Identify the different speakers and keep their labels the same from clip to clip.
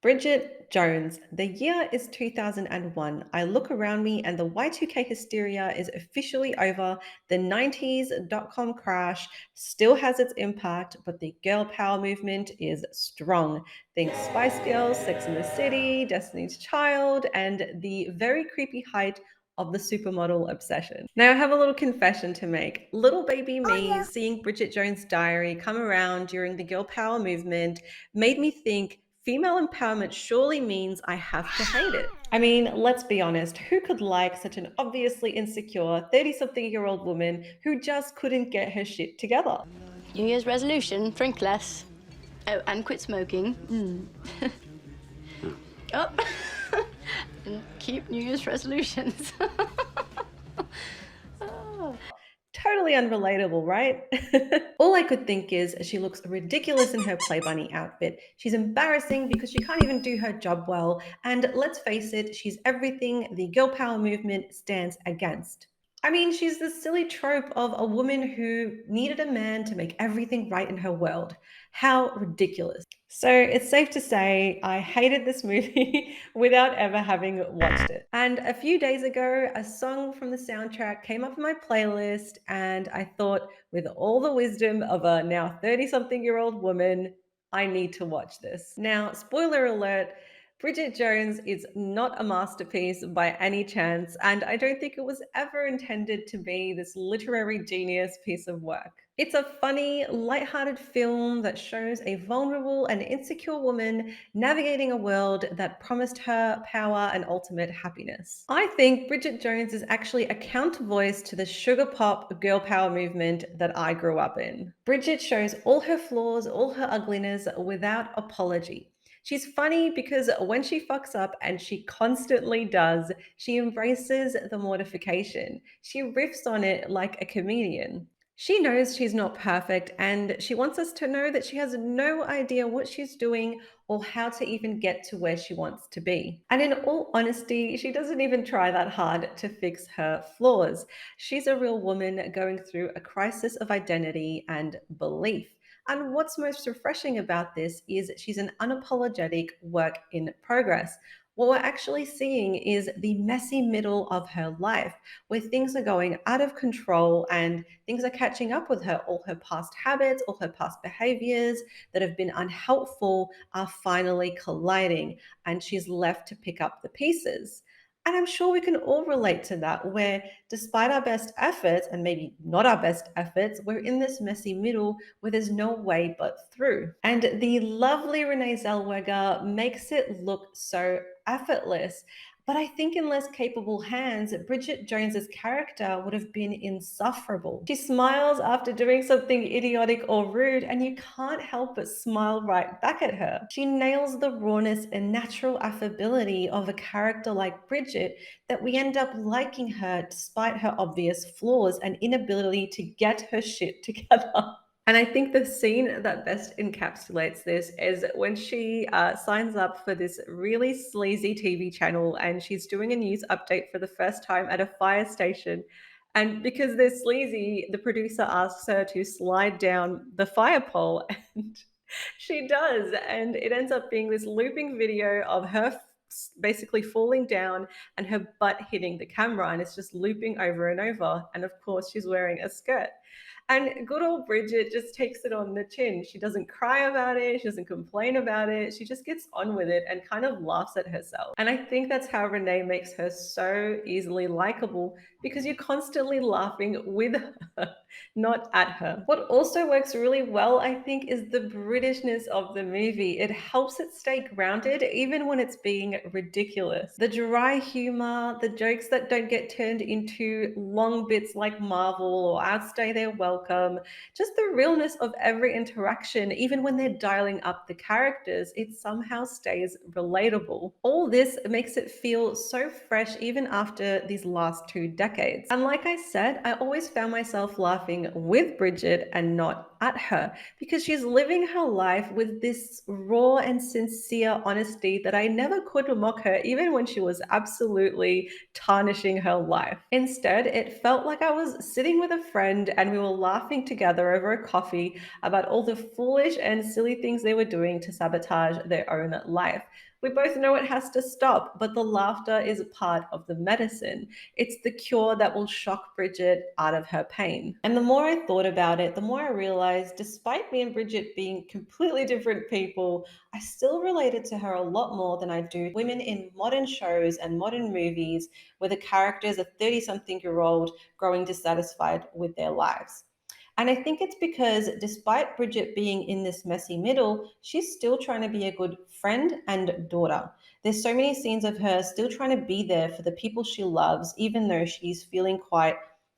Speaker 1: Bridget Jones. The year is 2001. I look around me and the Y2K hysteria is officially over. The 90s dot-com crash still has its impact, but the girl power movement is strong. Think Spice Girls, Sex and the City, Destiny's Child, and the very creepy height of the supermodel obsession. Now, I have a little confession to make. Little baby me seeing Bridget Jones' Diary come around during the girl power movement made me think female empowerment surely means I have to hate it. I mean, let's be honest, who could like such an obviously insecure 30-something-year-old woman who just couldn't get her shit together?
Speaker 2: New Year's resolution, drink less. Oh, and quit smoking. Oh, and keep New Year's resolutions.
Speaker 1: Totally unrelatable, right? All I could think is she looks ridiculous in her Play Bunny outfit. She's embarrassing because she can't even do her job well. And let's face it, she's everything the girl power movement stands against. I mean, she's the silly trope of a woman who needed a man to make everything right in her world. How ridiculous. So it's safe to say I hated this movie without ever having watched it. And a few days ago, a song from the soundtrack came up in my playlist, and I thought, with all the wisdom of a now 30-something-year-old woman, I need to watch this. Now, spoiler alert, Bridget Jones is not a masterpiece by any chance, and I don't think it was ever intended to be this literary genius piece of work. It's a funny, lighthearted film that shows a vulnerable and insecure woman navigating a world that promised her power and ultimate happiness. I think Bridget Jones is actually a counter voice to the sugar pop girl power movement that I grew up in. Bridget shows all her flaws, all her ugliness without apology. She's funny because when she fucks up, and she constantly does, she embraces the mortification. She riffs on it like a comedian. She knows she's not perfect, and she wants us to know that she has no idea what she's doing or how to even get to where she wants to be. And in all honesty, she doesn't even try that hard to fix her flaws. She's a real woman going through a crisis of identity and belief. And what's most refreshing about this is she's an unapologetic work in progress. What we're actually seeing is the messy middle of her life, where things are going out of control and things are catching up with her. All her past habits, all her past behaviors that have been unhelpful are finally colliding, and she's left to pick up the pieces. And I'm sure we can all relate to that, where despite our best efforts, and maybe not our best efforts, we're in this messy middle where there's no way but through. And the lovely Renee Zellweger makes it look so effortless. But I think in less capable hands, Bridget Jones's character would have been insufferable. She smiles after doing something idiotic or rude, and you can't help but smile right back at her. She nails the rawness and natural affability of a character like Bridget that we end up liking her despite her obvious flaws and inability to get her shit together. And I think the scene that best encapsulates this is when she signs up for this really sleazy TV channel, and she's doing a news update for the first time at a fire station. And because they're sleazy, the producer asks her to slide down the fire pole, and she does. And it ends up being this looping video of her basically falling down and her butt hitting the camera. And it's just looping over and over. And of course, she's wearing a skirt. And good old Bridget just takes it on the chin. She doesn't cry about it. She doesn't complain about it. She just gets on with it and kind of laughs at herself. And I think that's how Renee makes her so easily likable, because you're constantly laughing with her, not at her. What also works really well, I think, is the Britishness of the movie. It helps it stay grounded even when it's being ridiculous. The dry humor, the jokes that don't get turned into long bits like Marvel or Outstay Their Welcome, just the realness of every interaction, even when they're dialing up the characters, it somehow stays relatable. All this makes it feel so fresh even after these last 2 decades. And like I said, I always found myself laughing with Bridget and not at her, because she's living her life with this raw and sincere honesty that I never could mock her, even when she was absolutely tarnishing her life. Instead, it felt like I was sitting with a friend and we were laughing together over a coffee about all the foolish and silly things they were doing to sabotage their own life. We both know it has to stop, but the laughter is a part of the medicine. It's the cure that will shock Bridget out of her pain. And the more I thought about it, the more I realized, despite me and Bridget being completely different people, I still related to her a lot more than I do women in modern shows and modern movies where the characters are 30 something year old growing dissatisfied with their lives. And I think it's because despite Bridget being in this messy middle, she's still trying to be a good friend and daughter. There's so many scenes of her still trying to be there for the people she loves, even though she's feeling quite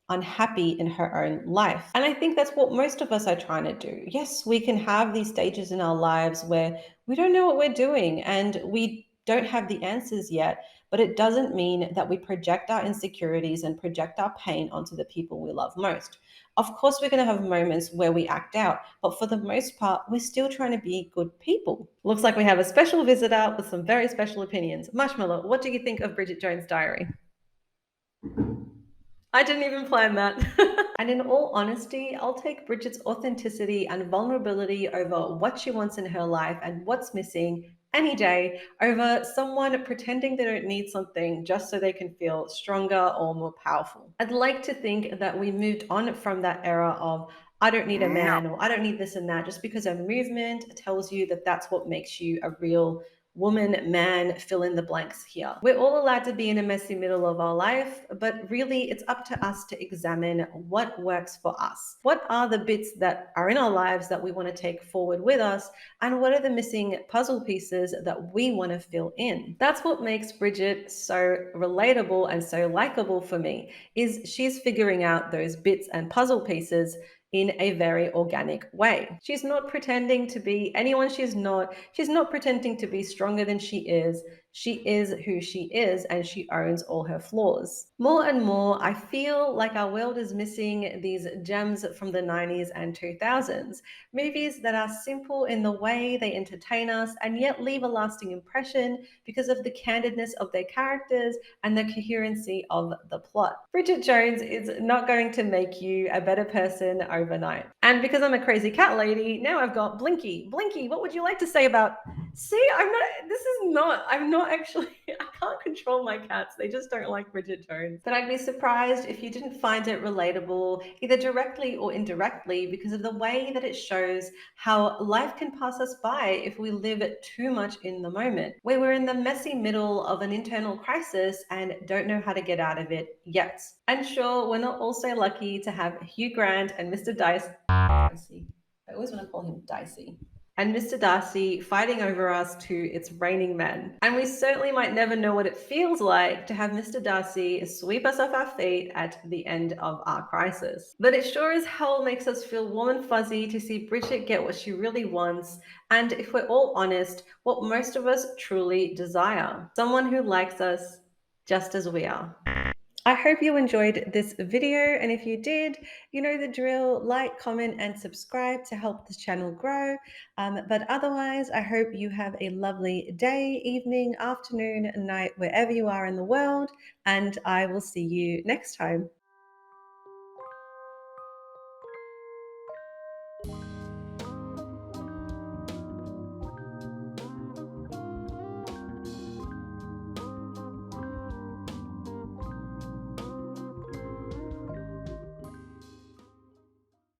Speaker 1: unhappy in her own life. And I think that's what most of us are trying to do. Yes, we can have these stages in our lives where we don't know what we're doing and we don't have the answers yet, but it doesn't mean that we project our insecurities and project our pain onto the people we love most. Of course, we're going to have moments where we act out, but for the most part, we're still trying to be good people. Looks like we have a special visitor with some very special opinions. Marshmallow, what do you think of Bridget Jones' Diary? I didn't even plan that. And in all honesty, I'll take Bridget's authenticity and vulnerability over what she wants in her life and what's missing any day over someone pretending they don't need something just so they can feel stronger or more powerful. I'd like to think that we moved on from that era of I don't need a man or I don't need this and that just because a movement tells you that that's what makes you a real woman, man, fill in the blanks here. We're all allowed to be in a messy middle of our life, but really it's up to us to examine what works for us. What are the bits that are in our lives that we want to take forward with us, and what are the missing puzzle pieces that we want to fill in? That's what makes Bridget so relatable and so likable for me, is she's figuring out those bits and puzzle pieces in a very organic way. She's not pretending to be anyone she's not. She's not pretending to be stronger than she is. She is who she is and she owns all her flaws. More and more, I feel like our world is missing these gems from the 90s and 2000s. Movies that are simple in the way they entertain us and yet leave a lasting impression because of the candidness of their characters and the coherency of the plot. Bridget Jones is not going to make you a better person overnight. And because I'm a crazy cat lady, now I've got Blinky. Blinky, what would you like to say about? See, I'm not actually, I can't control my cats. They just don't like Bridget Jones. But I'd be surprised if you didn't find it relatable, either directly or indirectly, because of the way that it shows how life can pass us by if we live too much in the moment, where we're in the messy middle of an internal crisis and don't know how to get out of it yet. And sure, we're not also lucky to have Hugh Grant and Mr. Dicey. I always want to call him Dicey. And Mr. Darcy fighting over us to its raining men. And we certainly might never know what it feels like to have Mr. Darcy sweep us off our feet at the end of our crisis. But it sure as hell makes us feel warm and fuzzy to see Bridget get what she really wants, and if we're all honest, what most of us truly desire. Someone who likes us just as we are. I hope you enjoyed this video, and if you did, you know the drill: like, comment, and subscribe to help this channel grow. But otherwise, I hope you have a lovely day, evening, afternoon, night, wherever you are in the world, and I will see you next time.